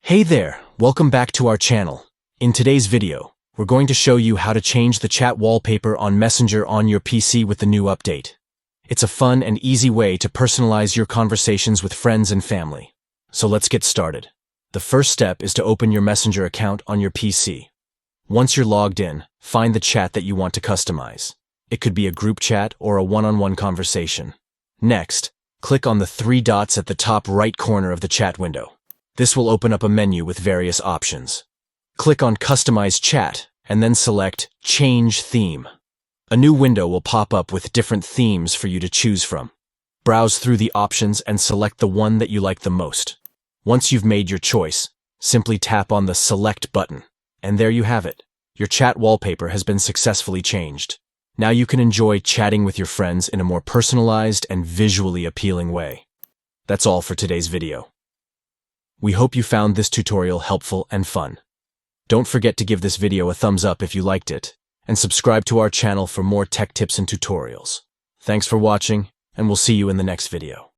Hey there, welcome back to our channel. In today's video, we're going to show you how to change the chat wallpaper on Messenger on your PC with the new update. It's a fun and easy way to personalize your conversations with friends and family. So let's get started. The first step is to open your Messenger account on your PC. Once you're logged in, find the chat that you want to customize. It could be a group chat or a one-on-one conversation. Next, click on the three dots at the top right corner of the chat window. This will open up a menu with various options. Click on Customize Chat and then select Change Theme. A new window will pop up with different themes for you to choose from. Browse through the options and select the one that you like the most. Once you've made your choice, simply tap on the Select button. And there you have it. Your chat wallpaper has been successfully changed. Now you can enjoy chatting with your friends in a more personalized and visually appealing way. That's all for today's video. We hope you found this tutorial helpful and fun. Don't forget to give this video a thumbs up if you liked it, and subscribe to our channel for more tech tips and tutorials. Thanks for watching, and we'll see you in the next video.